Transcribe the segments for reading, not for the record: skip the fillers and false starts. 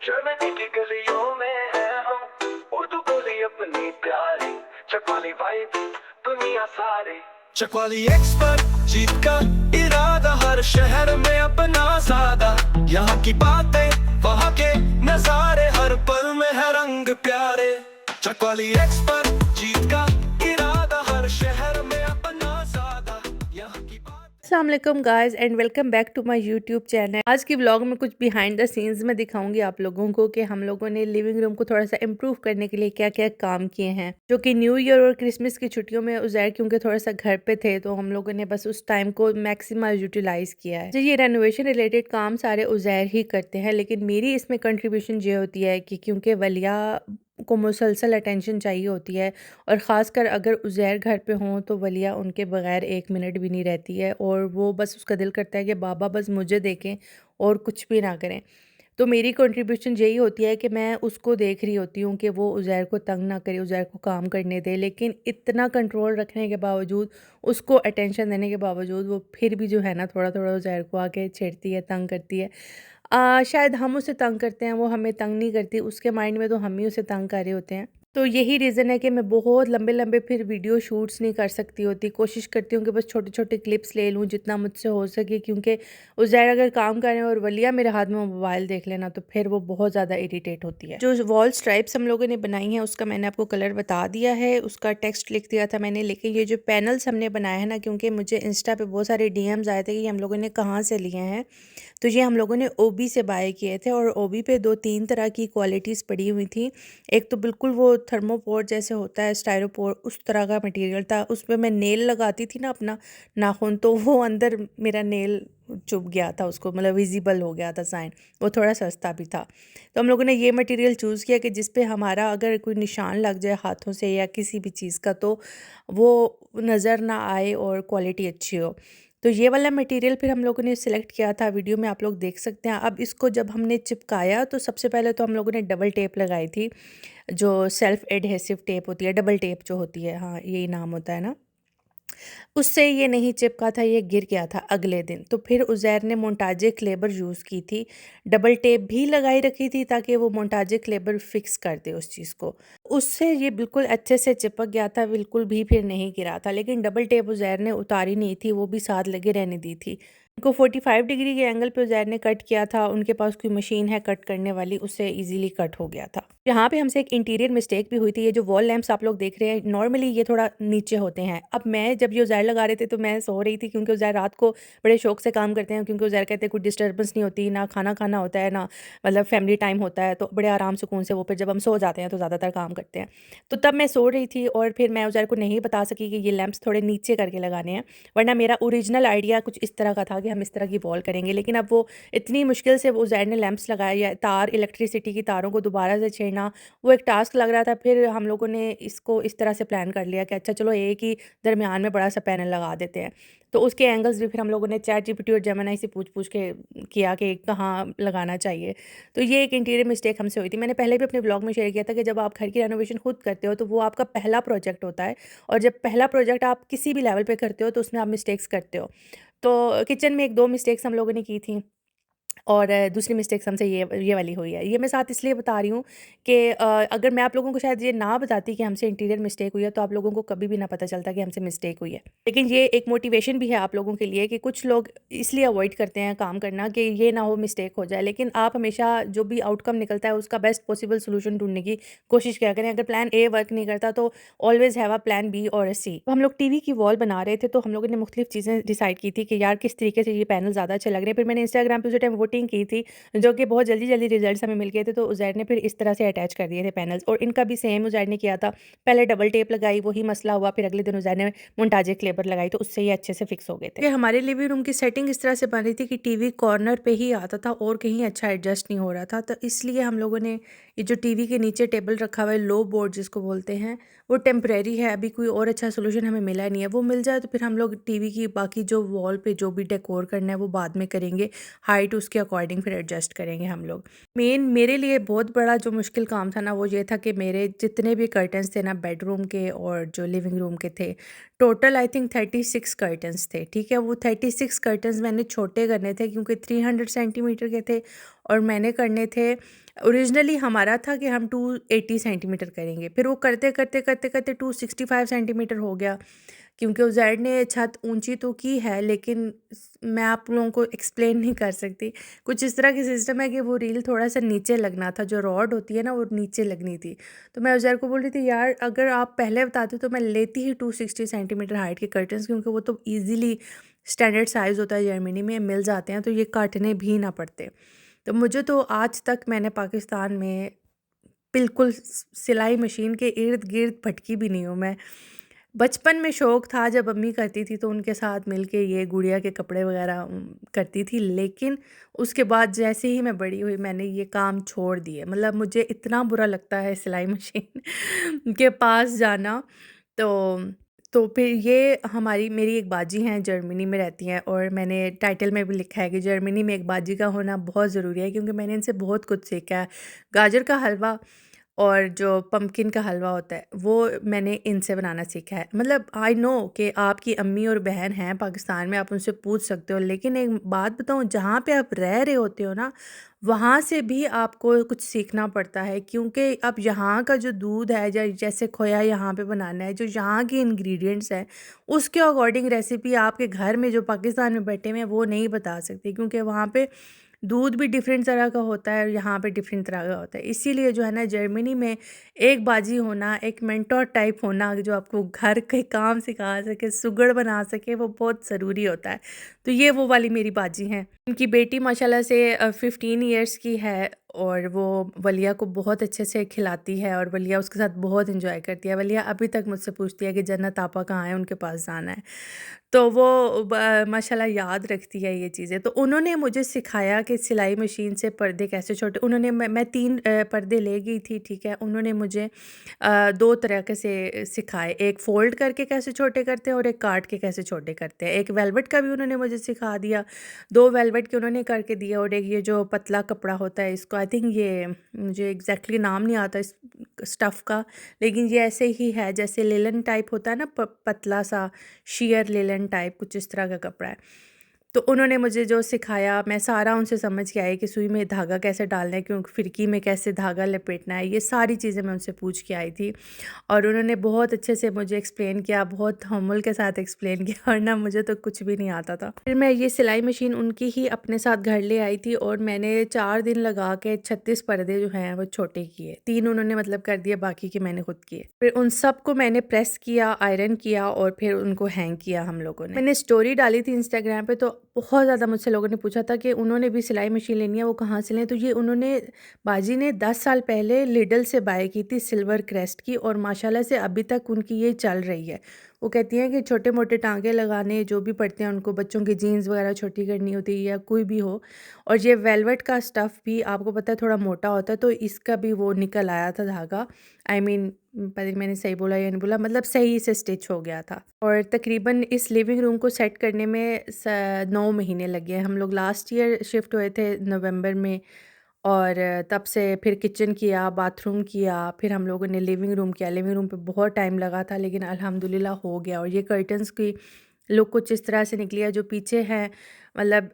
Germany की गलियों में है हम, उर्दू बोली अपनी प्यारी, चकवाली वाइब दुनिया सारी। चकवाली एक्सपर्ट, जीत का इरादा, हर शहर में अपना सादा। यहाँ की बातें, वहाँ के नजारे, हर पल में है रंग प्यारे। चकवाली एक्सपर्ट, जीत का इरादा, हर शहर में अपना सादा। यहाँ की बात। अस्सलाम वालेकुम guys and welcome back to my YouTube channel. आज की व्लॉग में कुछ बिहाइंड द सीन्स में दिखाऊंगी आप लोगों को कि हम लोगों ने लिविंग रूम को थोड़ा सा इम्प्रूव करने के लिए क्या क्या काम किए हैं, जो कि न्यू ईयर और क्रिसमस की छुट्टियों में उज़ैर क्योंकि थोड़ा सा घर पे थे तो हम लोगों ने बस उस टाइम को मैक्सिमाइज यूटिलाइज किया है। तो ये रेनोवेशन रिलेटेड काम सारे उज़ैर ही करते हैं, लेकिन मेरी इसमें कंट्रीब्यूशन ये होती है कि क्योंकि वलिया को मुसलसल अटेंशन चाहिए होती है और ख़ासकर अगर उज़ैर घर पे हों तो वलिया उनके बगैर 1 मिनट भी नहीं रहती है और वो बस उसका दिल करता है कि बाबा बस मुझे देखें और कुछ भी ना करें। तो मेरी कंट्रीब्यूशन यही होती है कि मैं उसको देख रही होती हूँ कि वो उज़ैर को तंग ना करे, उज़ैर को काम करने दे, लेकिन इतना कंट्रोल रखने के बावजूद, उसको अटेंशन देने के बावजूद वो फिर भी जो है ना थोड़ा-थोड़ा उज़ैर को आके छेड़ती है, तंग करती है। शायद हम उसे तंग करते हैं, वो हमें तंग नहीं करती, उसके माइंड में तो हम ही उसे तंग कर रहे होते हैं। तो यही रीज़न है कि मैं बहुत लंबे-लंबे फिर वीडियो शूट्स नहीं कर सकती होती। कोशिश करती हूँ कि बस छोटे-छोटे क्लिप्स ले लूँ जितना मुझसे हो सके, क्योंकि उज़ैर अगर काम कर रहे हैं और वलिया मेरे हाथ में मोबाइल देख लेना तो फिर वो बहुत ज़्यादा इरिटेट होती है। जो वॉल स्ट्राइप्स हम लोगों ने बनाई हैं उसका मैंने आपको कलर बता दिया है, उसका टेक्स्ट लिख दिया था मैंने, लेकिन ये जो पैनल्स हमने बनाए हैं ना, क्योंकि मुझे इंस्टा पे बहुत सारे डीएम्स आए थे कि हम लोगों ने कहाँ से लिए हैं, तो ये हम लोगों ने ओबी से बाय किए थे और ओबी पे 2-3 तरह की क्वालिटीज़ पड़ी हुई थी। एक तो बिल्कुल वो थर्मोपोर जैसे होता है, स्टायरोपोर, उस तरह का मटेरियल था। उसपे मैं नेल लगाती थी ना अपना नाखून, तो वो अंदर मेरा नेल चुभ गया था, उसको मतलब विजिबल हो गया था साइन। वो थोड़ा सस्ता भी था। तो हम लोगों ने ये मटेरियल चूज़ किया कि जिस पे हमारा अगर कोई निशान लग जाए हाथों से या किसी भी चीज़ का तो वो नज़र ना आए और क्वालिटी अच्छी हो। तो ये वाला मटेरियल फिर हम लोगों ने सिलेक्ट किया था, वीडियो में आप लोग देख सकते हैं। अब इसको जब हमने चिपकाया तो सबसे पहले तो हम लोगों ने डबल टेप लगाई थी, जो सेल्फ एडहेसिव टेप होती है, डबल टेप जो होती है, हाँ यही नाम होता है ना। उससे ये नहीं चिपका था, ये गिर गया था अगले दिन। तो फिर उज़ैर ने मोंटाजे क्लेबर यूज़ की थी, डबल टेप भी लगाई रखी थी ताकि वो मोंटाजे क्लेबर फिक्स कर दे उस चीज़ को। उससे ये बिल्कुल अच्छे से चिपक गया था, बिल्कुल भी फिर नहीं गिरा था। लेकिन डबल टेप उज़ैर ने उतारी नहीं थी, वो भी साथ लगे रहने दी थी। उनको 45 डिग्री के एंगल पे उज़ैर ने कट किया था, उनके पास कोई मशीन है कट करने वाली, उससे ईज़िली कट हो गया था। यहाँ पे हमसे एक इंटीरियर मिस्टेक भी हुई थी। ये जो वॉल लैंप्स आप लोग देख रहे हैं, नॉर्मली ये थोड़ा नीचे होते हैं। अब मैं जब ये उज़ैर लगा रहे थे तो मैं सो रही थी, क्योंकि उज़ैर रात को बड़े शौक से काम करते हैं, क्योंकि उज़ैर कहते हैं कोई डिस्टर्बेंस नहीं होती, ना खाना खाना होता है, ना मतलब फैमिली टाइम होता है, तो बड़े आराम सुकून से वो फिर जब हम सो जाते हैं तो ज़्यादातर काम करते हैं। तो तब मैं सो रही थी और फिर मैं उज़ैर को नहीं बता सकी कि ये लैंप्स थोड़े नीचे करके लगाने हैं, वरना मेरा ओरिजिनल आइडिया कुछ इस तरह का था कि हम इस तरह की वॉल करेंगे। लेकिन अब वो इतनी मुश्किल से वो उज़ैर ने लैंप्स लगाए, या तार, इलेक्ट्रिसिटी की तारों को दोबारा से छेड़ना, वो एक टास्क लग रहा था। फिर हम लोगों ने इसको इस तरह से प्लान कर लिया कि अच्छा चलो एक ही दरमियान में बड़ा सा पैनल लगा देते हैं। तो उसके एंगल्स भी फिर हम लोगों ने चैट जीपीटी और जेमिनी से पूछ-पूछ के किया कि कहाँ लगाना चाहिए। तो ये एक इंटीरियर मिस्टेक हमसे हुई थी। मैंने पहले भी अपने ब्लॉग में शेयर किया था कि जब आप घर की रेनोवेशन खुद करते हो तो वो आपका पहला प्रोजेक्ट होता है, और जब पहला प्रोजेक्ट आप किसी भी लेवल पे करते हो तो उसमें आप मिस्टेक्स करते हो। तो किचन में 1-2 मिस्टेक्स हम लोगों ने की थी और दूसरी मिस्टेक्स हमसे ये वाली हुई है। ये मैं साथ इसलिए बता रही हूँ कि अगर मैं आप लोगों को शायद ये ना बताती कि हमसे इंटीरियर मिस्टेक हुई है तो आप लोगों को कभी भी ना पता चलता कि हमसे मिस्टेक हुई है। लेकिन ये एक मोटिवेशन भी है आप लोगों के लिए कि कुछ लोग इसलिए अवॉइड करते हैं काम करना कि ये ना हो मिस्टेक हो जाए, लेकिन आप हमेशा जो भी आउटकम निकलता है उसका बेस्ट पॉसिबल सॉल्यूशन ढूँढने की कोशिश किया करें। अगर प्लान ए वर्क नहीं करता तो always have a plan B और अ सी। तो हम लोग टीवी की वॉल बना रहे थे तो हम लोगों ने मुख्तलिफ चीज़ें डिसाइड की थी कि यार किस तरीके से ये पैनल ज़्यादा अच्छे लग रहे हैं। फिर मैंने इंस्टाग्राम पे उसी टाइम वोटिंग की थी, जो कि बहुत जल्दी-जल्दी रिजल्ट्स हमें मिल गए थे, तो उज़ैर ने फिर इस तरह से अटैच कर दिए थे पैनल्स, और इनका भी सेम उज़ैर ने किया था। पहले डबल टेप लगाई, वही मसला हुआ, फिर अगले दिन उज़ैर ने मोंटाजे क्लेबर लगाई, तो उससे ये अच्छे से फिक्स हो गए थे। ये हमारे लिविंग रूम की सेटिंग इस तरह से बन रही थी कि टीवी कॉर्नर पे ही आता था और कहीं अच्छा एडजस्ट नहीं हो रहा था, तो इसलिए हम लोगों ने ये जो टीवी के नीचे टेबल रखा हुआ है, लो बोर्ड जिसको बोलते हैं, वो टेम्परेरी है, अभी कोई और अच्छा सोल्यूशन हमें मिला नहीं है। वो मिल जाए तो फिर हम लोग टीवी की बाकी जो वॉल पे जो भी डेकोर करना है वो बाद में करेंगे, हाइट उसके अकॉर्डिंग फिर एडजस्ट करेंगे हम लोग। मेन मेरे लिए बहुत बड़ा जो मुश्किल काम था ना वो ये था कि मेरे जितने भी कर्टन्स थे ना बेडरूम के और जो लिविंग रूम के थे, टोटल आई थिंक 36 कर्टन्स थे, ठीक है। वो 36 कर्टन्स मैंने छोटे करने थे क्योंकि 300 सेंटीमीटर के थे और मैंने करने थे, ओरिजिनली हमारा था कि हम 280 सेंटीमीटर करेंगे, फिर वो करते करते करते करते 265 सेंटीमीटर हो गया, क्योंकि उज़ैर ने छत ऊंची तो की है, लेकिन मैं आप लोगों को एक्सप्लेन नहीं कर सकती। कुछ इस तरह की सिस्टम है कि वो रील थोड़ा सा नीचे लगना था, जो रॉड होती है ना वो नीचे लगनी थी। तो मैं उज़ैर को बोल रही थी, यार अगर आप पहले बताते तो मैं लेती ही 260 सेंटीमीटर हाइट के कर्टन्स, क्योंकि वो तो ईजिली स्टैंडर्ड साइज़ होता है, जर्मनी में मिल जाते हैं, तो ये काटने भी ना पड़ते। तो मुझे तो आज तक मैंने पाकिस्तान में बिल्कुल सिलाई मशीन के इर्द-गिर्द भटकी भी नहीं हूँ मैं। बचपन में शौक़ था, जब अम्मी करती थी तो उनके साथ मिलके ये गुड़िया के कपड़े वग़ैरह करती थी, लेकिन उसके बाद जैसे ही मैं बड़ी हुई मैंने ये काम छोड़ दिए। मतलब मुझे इतना बुरा लगता है सिलाई मशीन के पास जाना। तो तो फिर ये हमारी मेरी एक बाजी हैं, जर्मनी में रहती हैं, और मैंने टाइटल में भी लिखा है कि जर्मनी में एक बाजी का होना बहुत ज़रूरी है, क्योंकि मैंने इनसे बहुत कुछ सीखा है। गाजर का हलवा और जो पम्पकिन का हलवा होता है, वो मैंने इनसे बनाना सीखा है। मतलब आई नो कि आपकी अम्मी और बहन हैं पाकिस्तान में, आप उनसे पूछ सकते हो, लेकिन एक बात बताऊँ, जहाँ पे आप रह रहे होते हो ना, वहाँ से भी आपको कुछ सीखना पड़ता है, क्योंकि अब यहाँ का जो दूध है, जैसे खोया यहाँ पे बनाना है, जो यहाँ के इंग्रेडिएंट्स हैं, उसके अकॉर्डिंग रेसिपी आपके घर में जो पाकिस्तान में बैठे हुए हैं वो नहीं बता सकते, क्योंकि वहाँ पे दूध भी डिफरेंट तरह का होता है और यहाँ पे डिफरेंट तरह का होता है। इसीलिए जो है ना, जर्मनी में एक बाजी होना, एक मेंटोर टाइप होना, जो आपको घर के काम सिखा सके, सुगड़ बना सके, वो बहुत ज़रूरी होता है। तो ये वो वाली मेरी बाजी हैं। उनकी बेटी माशाल्लाह से 15 इयर्स की है, और वो वलिया को बहुत अच्छे से खिलाती है, और वलिया उसके साथ बहुत एंजॉय करती है। वलिया अभी तक मुझसे पूछती है कि जन्नत आपा कहाँ है, उनके पास जाना है। तो वो माशाल्लाह याद रखती है ये चीज़ें। तो उन्होंने मुझे सिखाया कि सिलाई मशीन से पर्दे कैसे छोटे, उन्होंने मैं 3 पर्दे ले गई थी, ठीक है। उन्होंने मुझे 2 तरीके से सिखाए, एक फ़ोल्ड करके कैसे छोटे करते हैं और एक काट के कैसे छोटे करते हैं। एक वेलवेट का भी उन्होंने मुझे सिखा दिया, 2 वेलवेट के उन्होंने करके दिए, और एक ये जो पतला कपड़ा होता है, इसको आई थिंक ये मुझे एग्ज़ैक्टली नाम नहीं आता इस स्टफ़ का, लेकिन ये ऐसे ही है जैसे लिनन टाइप होता है ना, पतला सा शियर लिनन टाइप, कुछ इस तरह का कपड़ा है। तो उन्होंने मुझे जो सिखाया, मैं सारा उनसे समझ के आई कि सुई में धागा कैसे डालना है, क्योंकि फिरकी में कैसे धागा लपेटना है, ये सारी चीज़ें मैं उनसे पूछ के आई थी। और उन्होंने बहुत अच्छे से मुझे एक्सप्लेन किया, बहुत तहम्मुल के साथ एक्सप्लेन किया, और ना मुझे तो कुछ भी नहीं आता था। फिर मैं ये सिलाई मशीन उनकी ही अपने साथ घर ले आई थी, और मैंने 4 दिन लगा के 36 पर्दे जो हैं वो छोटे किए। 3 उन्होंने मतलब कर दिए, बाकी के मैंने खुद किए। फिर उन सबको मैंने प्रेस किया, आयरन किया, और फिर उनको हैंग किया हम लोगों ने। मैंने स्टोरी डाली थी इंस्टाग्राम पे, तो बहुत ज़्यादा मुझसे लोगों ने पूछा था कि उन्होंने भी सिलाई मशीन लेनी है, वो कहाँ से लें। तो ये उन्होंने, बाजी ने 10 साल पहले लिडल से बाय की थी, सिल्वर क्रेस्ट की, और माशाल्लाह से अभी तक उनकी ये चल रही है। वो कहती हैं कि छोटे मोटे टाँके लगाने जो भी पड़ते हैं उनको, बच्चों की जीन्स वगैरह छोटी करनी होती है या कोई भी हो। और ये वेलवेट का स्टफ़ भी आपको पता है थोड़ा मोटा होता है, तो इसका भी वो निकल आया था धागा। आई मीन, पता नहीं मैंने सही बोला या नहीं बोला, मतलब सही से स्टिच हो गया था। और तकरीबन इस लिविंग रूम को सेट करने में 9 महीने लगे हैं। हम लोग लास्ट ईयर शिफ्ट हुए थे नवंबर में, और तब से फिर किचन किया, बाथरूम किया, फिर हम लोगों ने लिविंग रूम किया। लिविंग रूम पे बहुत टाइम लगा था, लेकिन अल्हम्दुलिल्लाह हो गया। और ये कर्टन्स की लुक कुछ इस तरह से निकली है, जो पीछे हैं, मतलब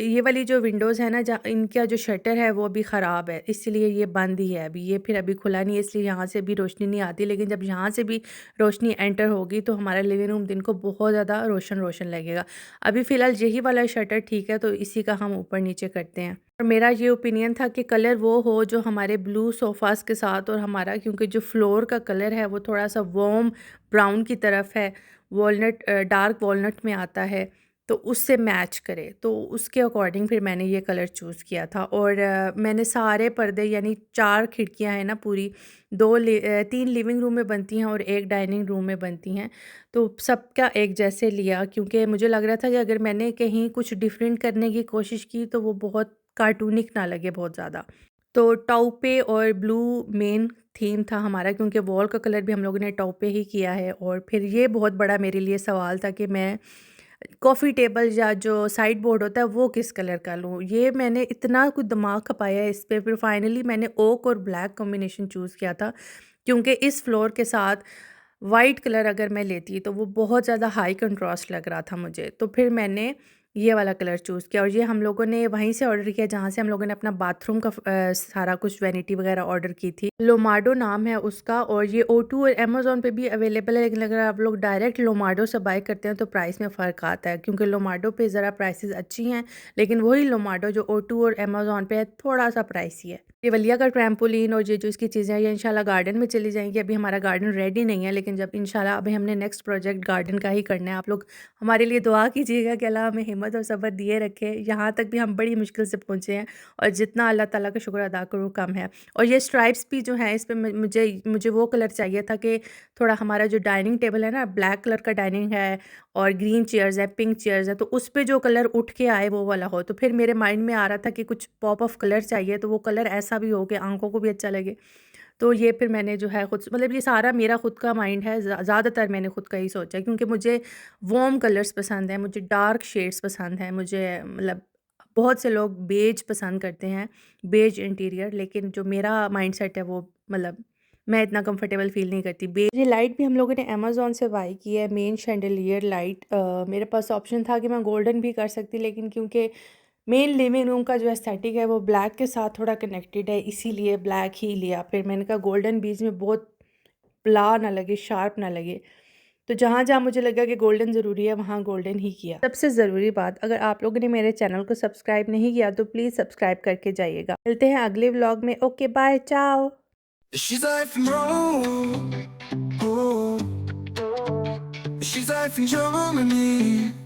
ये वाली जो विंडोज़ है ना, जहाँ इनका जो शटर है वो अभी ख़राब है, इसलिए ये बंद ही है अभी। ये फिर अभी खुला नहीं है, इसलिए यहाँ से भी रोशनी नहीं आती, लेकिन जब यहाँ से भी रोशनी एंटर होगी तो हमारा लिविंग रूम दिन को बहुत ज़्यादा रोशन रोशन लगेगा। अभी फ़िलहाल यही वाला शटर ठीक है, तो इसी का हम ऊपर नीचे करते हैं। और मेरा ये ओपिनियन था कि कलर वो हो जो हमारे ब्लू सोफ़ाज़ के साथ, और हमारा क्योंकि जो फ्लोर का कलर है वो थोड़ा सा वार्म ब्राउन की तरफ है, वॉलनट, डार्क वॉलनट में आता है, तो उससे मैच करे, तो उसके अकॉर्डिंग फिर मैंने ये कलर चूज़ किया था। और मैंने सारे पर्दे, यानी 4 खिड़कियां हैं ना पूरी, 3 लिविंग रूम में बनती हैं और 1 डाइनिंग रूम में बनती हैं, तो सबका एक जैसे लिया, क्योंकि मुझे लग रहा था कि अगर मैंने कहीं कुछ डिफरेंट करने की कोशिश की तो वो बहुत कार्टूनिक ना लगे बहुत ज़्यादा। तो टॉपे और ब्लू मेन थीम था हमारा, क्योंकि वॉल का कलर भी हम लोगों ने टॉपे ही किया है। और फिर ये बहुत बड़ा मेरे लिए सवाल था कि मैं कॉफ़ी टेबल या जो साइड बोर्ड होता है वो किस कलर का लूँ। ये मैंने इतना कुछ दिमाग खपाया इस पे, फिर फाइनली मैंने ओक और ब्लैक कॉम्बिनेशन चूज़ किया था, क्योंकि इस फ्लोर के साथ वाइट कलर अगर मैं लेती तो वो बहुत ज़्यादा हाई कंट्रास्ट लग रहा था मुझे। तो फिर मैंने ये वाला कलर चूज़ किया और ये हम लोगों ने वहीं से ऑर्डर किया जहाँ से हम लोगों ने अपना बाथरूम का सारा कुछ वैनिटी वगैरह ऑर्डर की थी। लोमाडो नाम है उसका और ये O2 और अमेज़न पे भी अवेलेबल है, लेकिन अगर आप लोग डायरेक्ट लोमाडो से बाय करते हैं तो प्राइस में फ़र्क आता है, क्योंकि लोमाडो पे ज़रा प्राइसेस अच्छी हैं, लेकिन वही लोमाडो जो O2 और अमेज़न पे है थोड़ा-सा प्राइसी है। ये वलिया का ट्रैम्पोलिन और ये जो इसकी चीज़ें हैं ये इंशाल्लाह गार्डन में चली जाएँगी। अभी हमारा गार्डन रेडी नहीं है, लेकिन जब इंशाल्लाह अभी हमने नेक्स्ट प्रोजेक्ट गार्डन का ही करना है। आप लोग हमारे लिए दुआ कीजिएगा कि अल्लाह हमें हिम्मत और सब्र दिए रखे। यहाँ तक भी हम बड़ी मुश्किल से पहुँचे हैं और जितना अल्लाह ताला का शुक्र अदा करूँ कम है। और ये स्ट्राइप्स भी जो हैं इस पे मुझे मुझे वो कलर चाहिए था कि थोड़ा हमारा जो डाइनिंग टेबल है ना, ब्लैक कलर का डाइनिंग है और ग्रीन चेयर्स है, पिंक चेयर्स है, तो उस पे जो कलर उठ के आए वो वाला हो। तो फिर मेरे माइंड में आ रहा था कि कुछ पॉप ऑफ कलर चाहिए, तो वो कलर ऐसा भी हो कि आँखों को भी अच्छा लगे। तो ये फिर मैंने जो है खुद मतलब ये सारा मेरा खुद का माइंड है, ज़्यादातर मैंने खुद का ही सोचा है, क्योंकि मुझे वार्म कलर्स पसंद हैं, मुझे डार्क शेड्स पसंद हैं, मुझे मतलब बहुत से लोग बेज पसंद करते हैं, बेज इंटीरियर, लेकिन जो मेरा माइंडसेट है वो मतलब मैं इतना कंफर्टेबल फ़ील नहीं करती। ये लाइट भी हम लोगों ने अमेज़न से बाय की है, मेन शैंडिलियर लाइट। मेरे पास ऑप्शन था कि मैं गोल्डन भी कर सकती, लेकिन क्योंकि मेन लिविंग रूम का जो एस्थेटिक है वो ब्लैक के साथ थोड़ा कनेक्टेड है, इसीलिए ब्लैक ही लिया। फिर मैंने कहा गोल्डन बीच में बहुत ब्ला ना लगे, शार्प ना लगे, तो जहाँ-जहाँ मुझे लगा कि गोल्डन ज़रूरी है वहाँ गोल्डन ही किया। सबसे ज़रूरी बात, अगर आप लोगों ने मेरे चैनल को सब्सक्राइब नहीं किया तो प्लीज़ सब्सक्राइब करके जाइएगा। मिलते हैं अगले व्लॉग में। ओके बाय, चाओ। She's like from Rome, oh. She's like from Germany.